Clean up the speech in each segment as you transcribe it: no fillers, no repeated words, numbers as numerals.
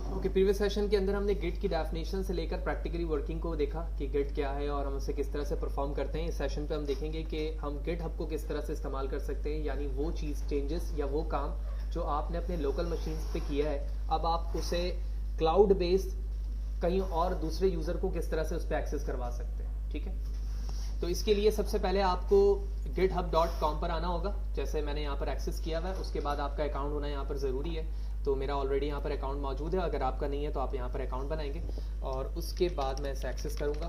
Okay, previous session के अंदर हमने गिट की डेफिनेशन से लेकर प्रैक्टिकली वर्किंग को देखा कि गिट क्या है और हम उसे किस तरह से परफॉर्म करते हैं। इस सेशन पे हम देखेंगे कि हम गिट हब को किस तरह से इस्तेमाल कर सकते हैं, यानी वो चीज़, चेंजेस या वो काम जो आपने अपने लोकल मशीन्स पे किया है, अब आप उसे क्लाउड बेस्ड कहीं और दूसरे यूज़र को किस तरह से उस पर एक्सेस करवा सकते हैं। ठीक है, तो इसके लिए सबसे पहले आपको github.com पर आना होगा। जैसे मैंने यहाँ पर एक्सेस किया हुआ है, उसके बाद आपका अकाउंट होना यहाँ पर ज़रूरी है। तो मेरा ऑलरेडी यहाँ पर अकाउंट मौजूद है, अगर आपका नहीं है तो आप यहाँ पर अकाउंट बनाएंगे और उसके बाद मैं इसे एक्सेस करूँगा।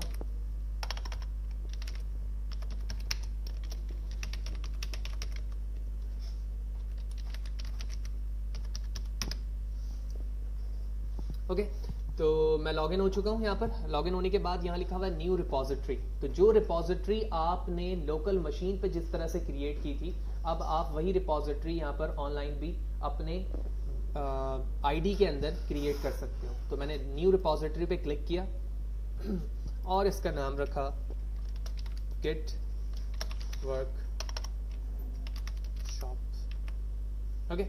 ओके, तो मैं लॉगिन हो चुका हूँ। यहाँ पर लॉगिन होने के बाद यहाँ लिखा हुआ है न्यू रिपोजिटरी। तो जो रिपोजिटरी आपने लोकल मशीन पे जिस तरह से क्रिएट की थी, अब आप वही रिपोजिटरी यहाँ पर ऑनलाइन भी अपने आईडी के अंदर क्रिएट कर सकते हो। तो मैंने न्यू रिपोजिटरी पे क्लिक किया और इसका नाम रखा गिट वर्कशॉप। ओके,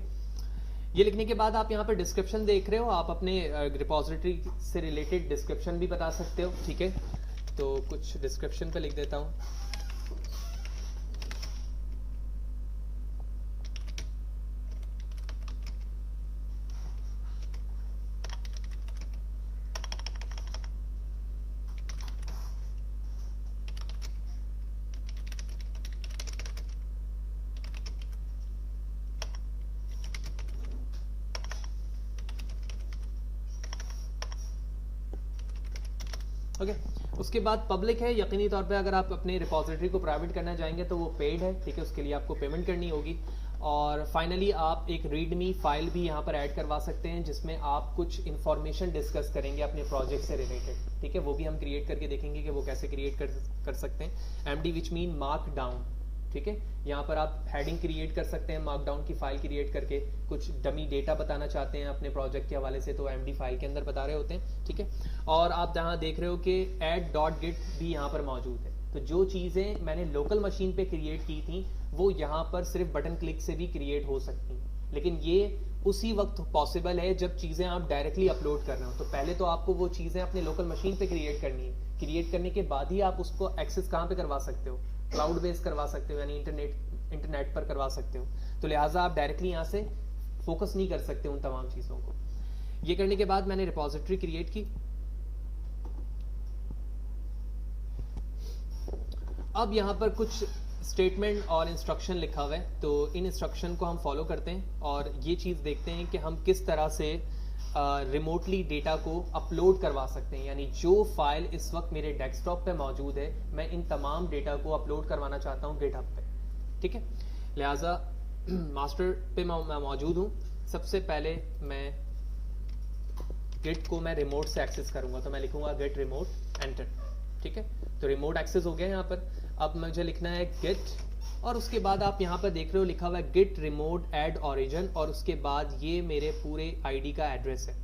ये लिखने के बाद आप यहाँ पर डिस्क्रिप्शन देख रहे हो, आप अपने रिपोजिटरी से रिलेटेड डिस्क्रिप्शन भी बता सकते हो। ठीक है, तो कुछ डिस्क्रिप्शन पे लिख देता हूँ। ओके, उसके बाद पब्लिक है। यकीनी तौर पे अगर आप अपने रिपोजिटरी को प्राइवेट करना चाहेंगे तो वो पेड है। ठीक है, उसके लिए आपको पेमेंट करनी होगी। और फाइनली आप एक रीडमी फाइल भी यहाँ पर ऐड करवा सकते हैं जिसमें आप कुछ इंफॉर्मेशन डिस्कस करेंगे अपने प्रोजेक्ट से रिलेटेड। ठीक है, वो भी हम क्रिएट करके देखेंगे कि वो कैसे क्रिएट कर सकते हैं। MD which mean mark down. ठीक है, यहाँ पर आप हेडिंग क्रिएट कर सकते हैं मार्कडाउन की फाइल क्रिएट करके। कुछ डमी डेटा बताना चाहते हैं अपने प्रोजेक्ट के हवाले से तो MD फाइल के अंदर बता रहे होते हैं। ठीक है, और आप जहाँ देख रहे हो कि add.git भी यहाँ पर मौजूद है। तो जो चीज़ें मैंने लोकल मशीन पे क्रिएट की थी वो यहाँ पर सिर्फ बटन क्लिक से भी क्रिएट हो सकती हैं, लेकिन ये उसी वक्त पॉसिबल है जब चीज़ें आप डायरेक्टली अपलोड कर रहे हो। तो पहले तो आपको वो चीज़ें अपने लोकल मशीन पे क्रिएट करनी है। क्रिएट करने के बाद ही आप उसको एक्सेस कहाँ पे करवा सकते हो, क्लाउड बेस करवा सकते हो, यानी इंटरनेट पर करवा सकते हो। तो लिहाजा आप डायरेक्टली यहाँ से फोकस नहीं कर सकते उन तमाम चीज़ों को। ये करने के बाद मैंने रिपोजिटरी क्रिएट की। अब यहाँ पर कुछ स्टेटमेंट और इंस्ट्रक्शन लिखा हुआ है, तो इन इंस्ट्रक्शन को हम फॉलो करते हैं और ये चीज़ देखते हैं कि हम किस तरह से रिमोटली डेटा को अपलोड करवा सकते हैं। यानी जो फाइल इस वक्त मेरे डेस्कटॉप पे मौजूद है, मैं इन तमाम डेटा को अपलोड करवाना चाहता हूँ गिटहब पे। ठीक है, लिहाजा मास्टर पे मैं मौजूद हूँ। सबसे पहले मैं गिट को मैं रिमोट से एक्सेस करूँगा, तो मैं लिखूँगा गिट रिमोट एंटर। ठीक है, तो रिमोट एक्सेस हो गया यहाँ पर। अब मुझे लिखना है गिट और उसके बाद आप यहाँ पर देख रहे हो लिखा हुआ है गिट रिमोट एड ओरिजिन और उसके बाद ये मेरे पूरे आईडी का एड्रेस है।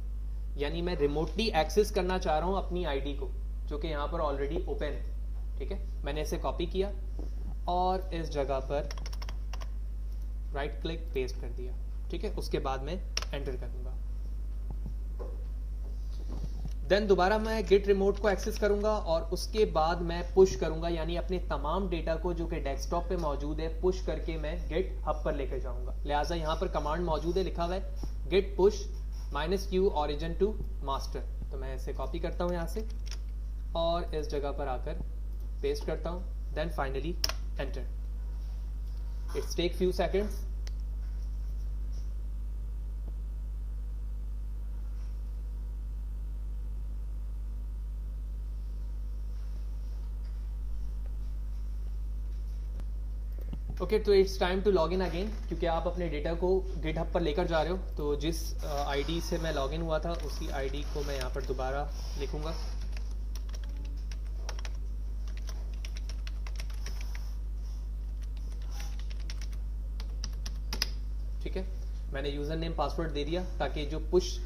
यानी मैं रिमोटली एक्सेस करना चाह रहा हूँ अपनी आईडी को जो कि यहाँ पर ऑलरेडी ओपन है। ठीक है, मैंने इसे कॉपी किया और इस जगह पर राइट क्लिक पेस्ट कर दिया। ठीक है, उसके बाद मैं एंटर करूँगा। देन दोबारा मैं गिट रिमोट को एक्सेस करूंगा और उसके बाद मैं पुश करूंगा, यानी अपने तमाम डेटा को जो कि डेस्कटॉप पे मौजूद है पुश करके मैं गिट हब पर लेकर जाऊंगा। लिहाजा यहाँ पर कमांड मौजूद है, लिखा हुआ है git push -q origin to master। तो मैं इसे कॉपी करता हूँ यहाँ से और इस जगह पर आकर पेस्ट करता हूँ। Then finally enter. It's take few seconds. Okay, तो it's time to log in again, क्योंकि आप अपने डेटा को गिटहब पर लेकर जा रहे हो। तो जिस आईडी से मैं लॉगिन हुआ था उसी आईडी को मैं यहाँ पर दोबारा लिखूंगा। ठीक है, मैंने यूज़र नेम पासवर्ड दे दिया ताकि जो पुश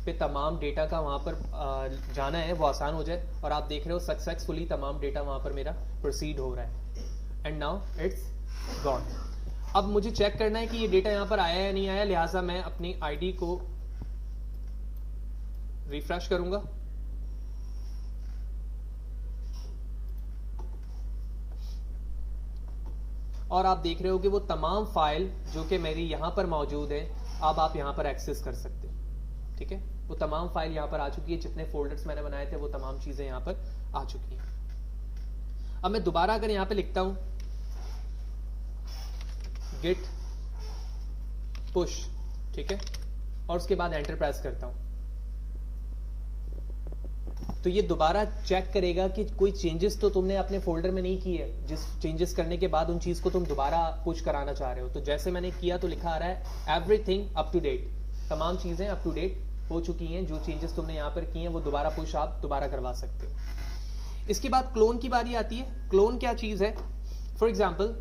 पे तमाम डेटा का वहाँ पर जाना है वो आसान हो जाए। और आप देख रहे हो सक्सेसफुली तमाम डेटा वहाँ पर मेरा प्रोसीड हो रहा है। And now it's gone. अब मुझे चेक करना है कि ये डेटा यहाँ पर आया या नहीं आया, लिहाजा मैं अपनी आईडी को रिफ्रेश करूंगा, और आप देख रहे हो कि वो तमाम फाइल जो कि मेरी यहां पर मौजूद है अब आप यहां पर एक्सेस कर सकते हो। ठीक है, वो तमाम फाइल यहां पर आ चुकी है, जितने फोल्डर्स मैंने बनाए थे वो तमाम चीजें यहां पर आ चुकी हैं। अब मैं दोबारा अगर यहां पे लिखता हूं git push, ठीक है, और उसके बाद एंटर प्रेस करता हूं, तो ये दोबारा चेक करेगा कि कोई चेंजेस तो तुमने अपने फोल्डर में नहीं की है, जिस चेंजेस करने के बाद उन चीज को तुम दोबारा पुश कराना चाह रहे हो। तो जैसे मैंने किया तो लिखा आ रहा है एवरीथिंग अप टू डेट, तमाम चीजें अप टू डेट हो चुकी हैं, जो चेंजेस तुमने यहां पर की हैं वो दोबारा पुश आप दोबारा करवा सकते हो। इसके बाद क्लोन की बारी आती है। क्लोन क्या चीज है? फॉर एग्जाम्पल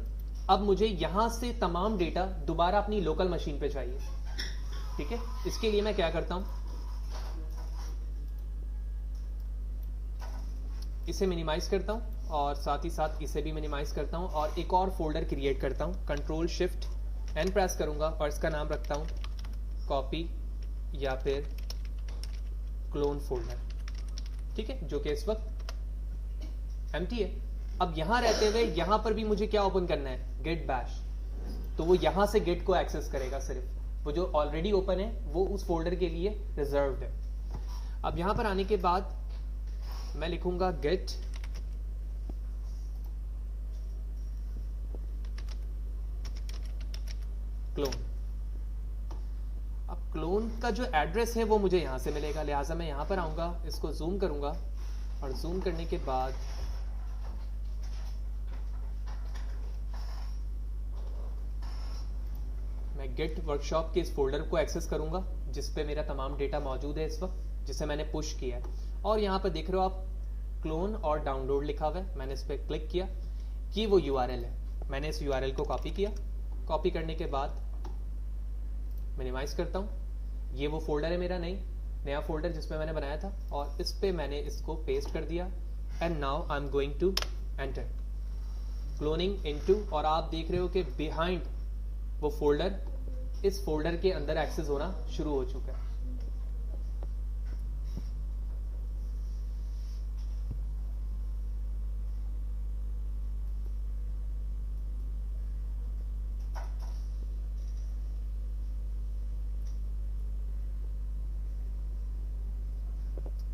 अब मुझे यहां से तमाम डेटा दोबारा अपनी लोकल मशीन पे चाहिए। ठीक है, इसके लिए मैं क्या करता हूं, इसे मिनिमाइज करता हूं और साथ ही साथ इसे भी मिनिमाइज करता हूं और एक और फोल्डर क्रिएट करता हूं। कंट्रोल शिफ्ट एन प्रेस करूंगा और इसका नाम रखता हूं कॉपी या फिर क्लोन फोल्डर। ठीक है, जो कि इस वक्त एम्प्टी है। अब यहां रहते हुए यहां पर भी मुझे क्या ओपन करना है, गेट बैश, तो वो यहां से गेट को एक्सेस करेगा। सिर्फ वो जो ऑलरेडी ओपन है वो उस फोल्डर के लिए रिजर्व्ड है। अब यहां पर आने के बाद मैं लिखूंगा गेट क्लोन। अब क्लोन का जो एड्रेस है वो मुझे यहां से मिलेगा, लिहाजा मैं यहां पर आऊंगा, इसको जूम करूंगा और जूम करने के बाद मैं गेट वर्कशॉप के इस फोल्डर को एक्सेस करूंगा जिस पे मेरा तमाम डेटा मौजूद है इस वक्त, जिसे मैंने पुश किया है। और यहां पर देख रहे हो आप क्लोन और डाउनलोड लिखा हुआ है, मैंने इस पर क्लिक किया कि वो यूआरएल है। मैंने इस यूआरएल को कॉपी किया, कॉपी करने के बाद मिनिमाइज करता हूं। ये वो फोल्डर है मेरा नया फोल्डर जिसमें मैंने बनाया था, और इस पे मैंने इसको पेस्ट कर दिया। And now I am going to enter cloning into, और आप देख रहे हो कि बिहाइंड वो फोल्डर इस फोल्डर के अंदर एक्सेस होना शुरू हो चुका है।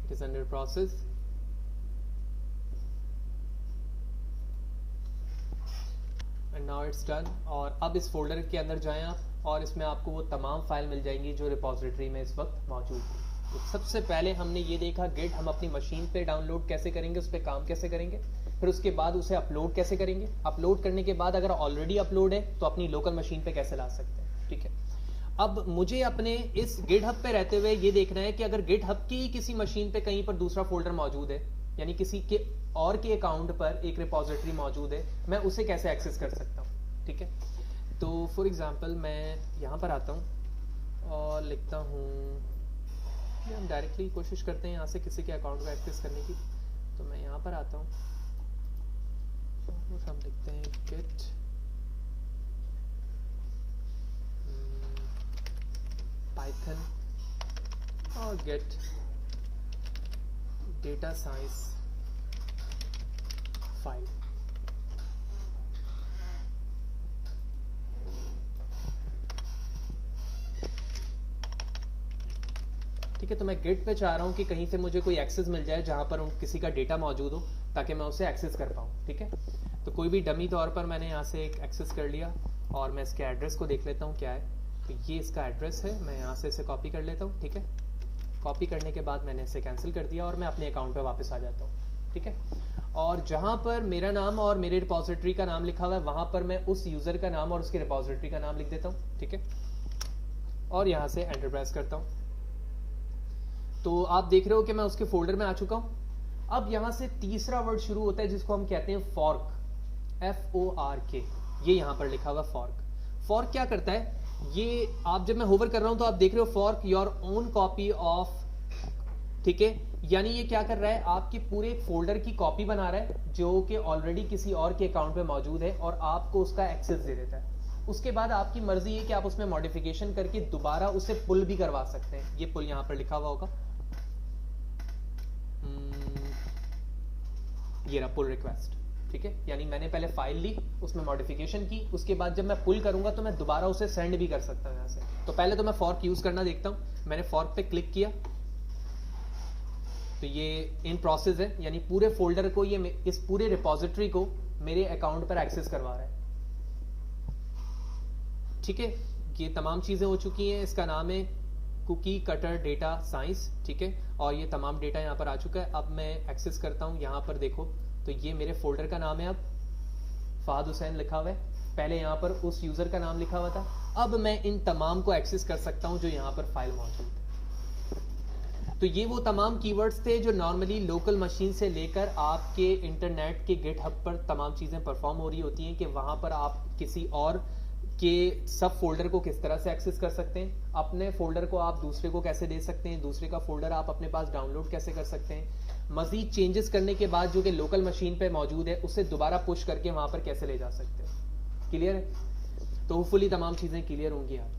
It is under process. And now it's done. और अब इस फोल्डर के अंदर जाएं आप और इसमें आपको वो तमाम फाइल मिल जाएंगी जो रिपोजिटरी में इस वक्त मौजूद है। तो सबसे पहले हमने ये देखा गिट हम अपनी मशीन पे डाउनलोड कैसे करेंगे, उस पर काम कैसे करेंगे, फिर उसके बाद उसे अपलोड कैसे करेंगे, अपलोड करने के बाद अगर ऑलरेडी अपलोड है तो अपनी लोकल मशीन पे कैसे ला सकते हैं। ठीक है, अब मुझे अपने इस गिटहब पे रहते हुए ये देखना है कि अगर गिटहब की किसी मशीन पे कहीं पर दूसरा फोल्डर मौजूद है, यानी किसी के और के अकाउंट पर एक रिपोजिटरी मौजूद है, मैं उसे कैसे एक्सेस कर सकता हूँ। ठीक है, तो फॉर एग्जांपल मैं यहाँ पर आता हूँ और लिखता हूँ, हम डायरेक्टली कोशिश करते हैं यहाँ से किसी के अकाउंट को एक्सेस करने की। तो मैं यहाँ पर आता हूँ, हम लिखते हैं गिट पाइथन और गेट डेटा साइंस फाइल। ठीक है, तो मैं गेट पे चाह रहा हूं कि कहीं से मुझे कोई एक्सेस मिल जाए जहां पर किसी का डेटा मौजूद हो ताकि मैं उसे एक्सेस कर पाऊं। ठीक है, तो कोई भी डमी तौर पर मैंने यहां से एक एक्सेस कर लिया और मैं इसके एड्रेस को देख लेता हूं क्या है। तो ये इसका एड्रेस है, मैं यहाँ से इसे कॉपी कर लेता हूँ। ठीक है, कॉपी करने के बाद मैंने इसे कैंसिल कर दिया और मैं अपने अकाउंट पे वापस आ जाता हूँ। ठीक है, और जहाँ पर मेरा नाम और मेरे रिपोजिटरी का नाम लिखा हुआ है वहाँ पर मैं उस यूज़र का नाम और उसके रिपोजिटरी का नाम लिख देता हूँ। ठीक है, और यहाँ से एंटर प्रेस करता हूँ। तो आप देख रहे हो कि मैं उसके फोल्डर में आ चुका हूँ। अब यहाँ से तीसरा वर्ड शुरू होता है जिसको हम कहते हैं फॉर्क, FORK। ये यहाँ पर लिखा हुआ फॉर्क। फॉर्क क्या करता है, ये आप जब मैं होवर कर रहा हूं तो आप देख रहे हो fork your own copy of. ठीक है, यानी ये क्या कर रहा है, आपके पूरे फोल्डर की कॉपी बना रहा है जो कि ऑलरेडी किसी और के अकाउंट पे मौजूद है और आपको उसका एक्सेस दे देता है। उसके बाद आपकी मर्जी है कि आप उसमें मॉडिफिकेशन करके दोबारा उसे पुल भी करवा सकते हैं। ये पुल यहाँ पर लिखा हुआ होगा, ये रहा पुल रिक्वेस्ट, ठीक है। यानी मैंने पहले फाइल ली, उसमें मॉडिफिकेशन की, उसके बाद जब मैं पुल करूंगा तो मैं दोबारा उसे सेंड भी कर सकता हूं यहां से। तो पहले तो मैं फॉर्क यूज करना देखता हूं। मैंने फॉर्क पे क्लिक किया तो ये इन प्रोसेस है, यानी पूरे फोल्डर को, ये इस पूरे रिपोजिटरी को मेरे अकाउंट पर एक्सेस करवा रहा है, ठीक है। ये तमाम चीजें हो चुकी हैं। इसका नाम है कुकी कटर डेटा साइंस, ठीक है। और ये तमाम डेटा यहाँ पर आ चुका है। अब मैं एक्सेस करता हूँ, यहाँ पर देखो तो ये मेरे फोल्डर का नाम है, अब फहद हुसैन लिखा हुआ है। पहले यहाँ पर उस यूजर का नाम लिखा हुआ था। अब मैं इन तमाम को एक्सेस कर सकता हूँ जो यहाँ पर फाइल मौजूद है। तो ये वो तमाम कीवर्ड्स थे जो नॉर्मली लोकल मशीन से लेकर आपके इंटरनेट के गिटहब पर तमाम चीजें परफॉर्म हो रही होती हैं कि वहां पर आप किसी और के सब फोल्डर को किस तरह से एक्सेस कर सकते हैं, अपने फोल्डर को आप दूसरे को कैसे दे सकते हैं, दूसरे का फोल्डर आप अपने पास डाउनलोड कैसे कर सकते हैं, मजीद चेंजेस करने के बाद जो कि लोकल मशीन पे मौजूद है उसे दोबारा पुश करके वहां पर कैसे ले जा सकते हैं। क्लियर है? तो होपफुली तमाम चीजें क्लियर होंगी आप।